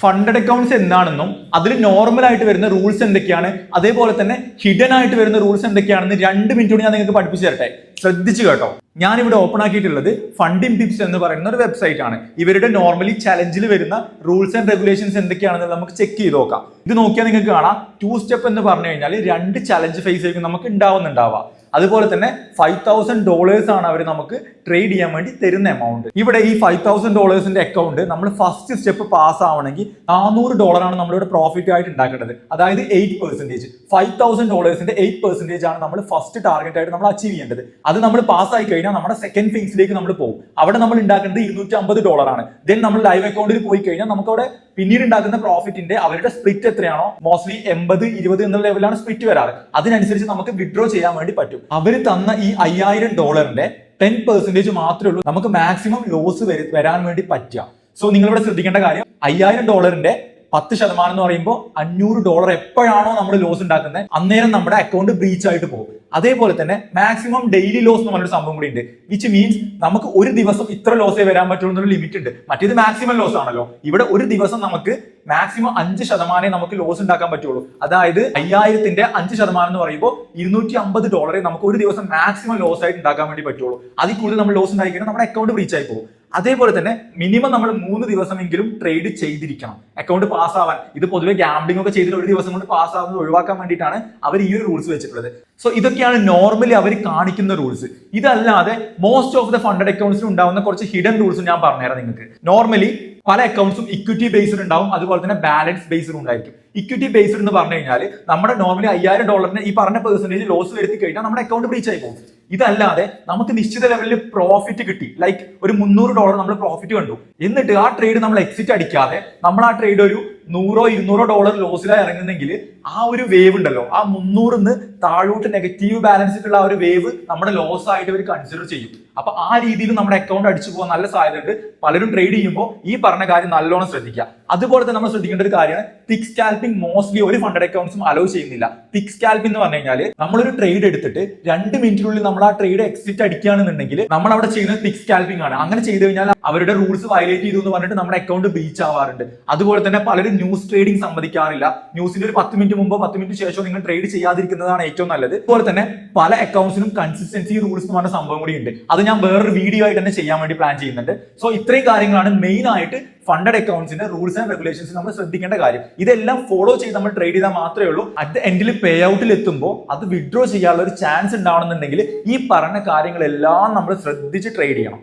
Funded accounts എന്താണെന്നും അതിൽ normal ആയിട്ട് വരുന്ന റൂൾസ് എന്തൊക്കെയാണ്, അതേപോലെ തന്നെ ഹിഡൻ ആയിട്ട് വരുന്ന റൂൾസ് എന്തൊക്കെയാണെന്ന് 2 മിനിറ്റ് കൊണ്ട് ഞാൻ നിങ്ങൾക്ക് പഠിപ്പിച്ചു തരട്ടെ. ശ്രദ്ധിച്ചു കേട്ടോ. ഞാനിവിടെ ഓപ്പൺ ആക്കിയിട്ടുള്ളത് ഫണ്ടിംഗ് ടിപ്സ് എന്ന് പറയുന്ന ഒരു വെബ്സൈറ്റ് ആണ്. ഇവരുടെ നോർമലി ചലഞ്ചിൽ വരുന്ന റൂൾസ് ആൻഡ് റെഗുലേഷൻസ് എന്തൊക്കെയാണെന്ന് നമുക്ക് ചെക്ക് ചെയ്ത് നോക്കാം. ഇത് നോക്കിയാൽ നിങ്ങൾക്ക് കാണാം 2 സ്റ്റെപ്പ് എന്ന് പറഞ്ഞു കഴിഞ്ഞാൽ 2 ചലഞ്ച് ഫേസ് ആയിരിക്കും നമുക്ക് ഉണ്ടാവുക. അതുപോലെ തന്നെ $5,000 ആണ് അവർ നമുക്ക് ട്രേഡ് ചെയ്യാൻ വേണ്ടി തരുന്ന എമൗണ്ട്. ഇവിടെ ഈ $5,000 അക്കൗണ്ട് നമ്മൾ ഫസ്റ്റ് സ്റ്റെപ്പ് പാസ് ആവണമെങ്കിൽ $400 ആണ് നമ്മളിവിടെ പ്രോഫിറ്റ് ആയിട്ട് ഉണ്ടാക്കേണ്ടത്. അതായത് 8%. $5,000 8% ആണ് നമ്മൾ ഫസ്റ്റ് ടാർഗറ്റ് ആയിട്ട് നമ്മൾ അച്ചീവ് ചെയ്യേണ്ടത്. അത് നമ്മൾ പാസ് ആയി കഴിഞ്ഞാൽ നമ്മുടെ സെക്കൻഡ് ഫേസിലേക്ക് നമ്മൾ പോകും. അവിടെ നമ്മൾ ഉണ്ടാക്കേണ്ടത് $250 ആണ്. ദെൻ നമ്മൾ ലൈവ് അക്കൗണ്ടിൽ പോയി കഴിഞ്ഞാൽ നമുക്ക് അവിടെ പിന്നീട് ഉണ്ടാക്കുന്ന പ്രോഫിറ്റിന്റെ അവരുടെ സ്പ്ലിറ്റ് എത്രയാണോ, മോസ്റ്റ്ലി 80-20 എന്ന ലെവലാണ് സ്പ്ലിറ്റ് വരാറ്. അതിനനുസരിച്ച് നമുക്ക് വിഡ്രോ ചെയ്യാൻ വേണ്ടി പറ്റും. അവർ തന്ന ഈ $5,000 10% മാത്രമേ ഉള്ളൂ നമുക്ക് മാക്സിമം ലോസ് വരാൻ വേണ്ടി പറ്റുക. സോ നിങ്ങളിവിടെ ശ്രദ്ധിക്കേണ്ട കാര്യം, $5,000 10% എന്ന് പറയുമ്പോൾ $500 എപ്പോഴാണോ നമ്മൾ ലോസ് ഉണ്ടാക്കുന്നത് അന്നേരം നമ്മുടെ അക്കൗണ്ട് ബ്രീച്ച് ആയിട്ട് പോകും. അതേപോലെ തന്നെ മാക്സിമം ഡെയിലി ലോസ് എന്ന് പറഞ്ഞൊരു സംഭവം കൂടി ഉണ്ട്. വിച്ച് മീൻസ് നമുക്ക് ഒരു ദിവസം ഇത്ര ലോസേ വരാൻ പറ്റുള്ളൂ എന്നൊരു ലിമിറ്റ് ഉണ്ട്. മറ്റേത് മാക്സിമം ലോസ് ആണല്ലോ. ഇവിടെ ഒരു ദിവസം നമുക്ക് മാക്സിമം 5% നമുക്ക് ലോസ് ഉണ്ടാക്കാൻ പറ്റുള്ളൂ. അതായത് 5,000ന്റെ 5% എന്ന് പറയുമ്പോൾ $250 നമുക്ക് ഒരു ദിവസം മാക്സിമം ലോസ് ആയിട്ട് ഉണ്ടാക്കാൻ വേണ്ടി പറ്റുള്ളൂ. അതിൽ കൂടുതൽ നമ്മൾ ലോസ് ഉണ്ടായി കഴിഞ്ഞാൽ നമ്മുടെ അക്കൗണ്ട് ബ്രീച്ച് ആയി പോകും. അതേപോലെ തന്നെ മിനിമം നമ്മൾ 3 ദിവസമെങ്കിലും ട്രേഡ് ചെയ്തിരിക്കണം അക്കൗണ്ട് പാസ് ആവാൻ. ഇത് പൊതുവെ ഗാംബ്ലിംഗ് ഒക്കെ ചെയ്തിട്ട് ഒരു ദിവസം കൊണ്ട് പാസ് ആവുന്നത് ഒഴിവാക്കാൻ വേണ്ടിയിട്ടാണ് അവർ ഈ ഒരു റൂൾസ് വെച്ചിട്ടുള്ളത്. സോ ഇതൊക്കെയാണ് നോർമലി അവർ കാണിക്കുന്ന റൂൾസ്. ഇതല്ലാതെ മോസ്റ്റ് ഓഫ് ദ ഫണ്ടഡ് അക്കൗണ്ട്സിൽ ഉണ്ടാവുന്ന കുറച്ച് ഹിഡൻ റൂൾസ് ഞാൻ പറഞ്ഞുതരാം നിങ്ങൾക്ക്. നോർമലി പല അക്കൗണ്ട്സും ഇക്വിറ്റി ബേസ്ഡ് ഉണ്ടാവും, അതുപോലെ തന്നെ ബാലൻസ് ബേസ്ഡ് ഉണ്ടായിരിക്കും. ഇക്വിറ്റി ബേസ്ഡ് എന്ന് പറഞ്ഞു കഴിഞ്ഞാൽ നമ്മുടെ നോർമലി $5,000 ഈ പറഞ്ഞ പെർസെന്റേജ് ലോസ് വരുത്തി കഴിഞ്ഞാൽ നമ്മുടെ അക്കൗണ്ട് ബ്രീച്ച് ആയി പോകും. ഇതല്ലാതെ നമുക്ക് നിശ്ചിത ലെവലിൽ പ്രോഫിറ്റ് കിട്ടി, ലൈക്ക് ഒരു $300 നമ്മൾ പ്രോഫിറ്റ് കണ്ടു, എന്നിട്ട് ആ ട്രേഡ് നമ്മൾ എക്സിറ്റ് അടിക്കാതെ നമ്മൾ ആ ട്രേഡ് ഒരു $100-200 ലോസിലായി ഇറങ്ങുന്നെങ്കിൽ ആ ഒരു വേവ് ഉണ്ടല്ലോ, ആ 300ന്ന് താഴോട്ട് നെഗറ്റീവ് ബാലൻസിലുള്ള ആ ഒരു വേവ് നമ്മുടെ ലോസ് ആയിട്ട് അവർ കൺസിഡർ ചെയ്യും. അപ്പൊ ആ രീതിയിൽ നമ്മുടെ അക്കൗണ്ട് അടിച്ചു പോകാൻ നല്ല സാധ്യതയുണ്ട്. പലരും ട്രേഡ് ചെയ്യുമ്പോൾ ഈ പറഞ്ഞ കാര്യം നല്ലോണം ശ്രദ്ധിക്കുക. അതുപോലെ തന്നെ നമ്മൾ ശ്രദ്ധിക്കേണ്ട ഒരു കാര്യമാണ് തിക് സ്കാൽപ്പിംഗ്. മോസ്റ്റ്ലി ഒരു ഫണ്ടഡ് അക്കൗണ്ട്സും അലോ ചെയ്യുന്നില്ല. തിക് സ്കാൽപ്പിംഗ് എന്ന് പറഞ്ഞു കഴിഞ്ഞാൽ നമ്മളൊരു ട്രേഡ് എടുത്തിട്ട് 2 മിനിറ്റിനുള്ളിൽ നമ്മൾ ആ ട്രേഡ് എക്സിറ്റ് അടിക്കുകയാണെന്നുണ്ടെങ്കിൽ നമ്മൾ അവിടെ ചെയ്യുന്നത് തിക് സ്കാൽപ്പിംഗ് ആണ്. അങ്ങനെ ചെയ്തു കഴിഞ്ഞാൽ അവരുടെ റൂൾസ് വയലേറ്റ് ചെയ്തു എന്ന് പറഞ്ഞിട്ട് നമ്മുടെ അക്കൗണ്ട് ബ്രീച്ച് ആവാറുണ്ട്. അതുപോലെ തന്നെ പലരും ന്യൂസ് ട്രേഡിംഗ് സമ്മതിക്കാറില്ല. ന്യൂസിന്റെ ഒരു 10 മിനിറ്റ് മുമ്പോ 10 മിനിറ്റ് ശേഷമോ നിങ്ങൾ ട്രേഡ് ചെയ്യാതിരിക്കുന്നതാണ് ഏറ്റവും നല്ലത്. അതുപോലെ തന്നെ പല അക്കൗണ്ട്സിനും കൺസിസ്റ്റൻസി റൂൾസ് എന്ന് പറഞ്ഞ സംഭവം കൂടി ഉണ്ട്. അത് ഞാൻ വേറൊരു വീഡിയോ ആയിട്ട് തന്നെ ചെയ്യാൻ വേണ്ടി പ്ലാൻ ചെയ്യുന്നുണ്ട്. സോ ഇത്രയും കാര്യങ്ങളാണ് മെയിൻ ആയിട്ട് ഫണ്ടഡ് അക്കൗണ്ട്സിന്റെ റൂൾസ് ആൻഡ് റെഗുലേഷൻസ് നമ്മൾ ശ്രദ്ധിക്കേണ്ട കാര്യം. ഇതെല്ലാം ഫോളോ ചെയ്ത് നമ്മൾ ട്രേഡ് ചെയ്താൽ മാത്രമേ ഉള്ളൂ അറ്റ് ദ എൻഡിൽ പേ ഔട്ടിൽ എത്തുമ്പോൾ അത് വിഡ്രോ ചെയ്യാനുള്ള ഒരു ചാൻസ് ഉണ്ടാവണമെന്നുണ്ടെങ്കിൽ ഈ പറഞ്ഞ കാര്യങ്ങളെല്ലാം നമ്മൾ ശ്രദ്ധിച്ച് ട്രേഡ് ചെയ്യണം.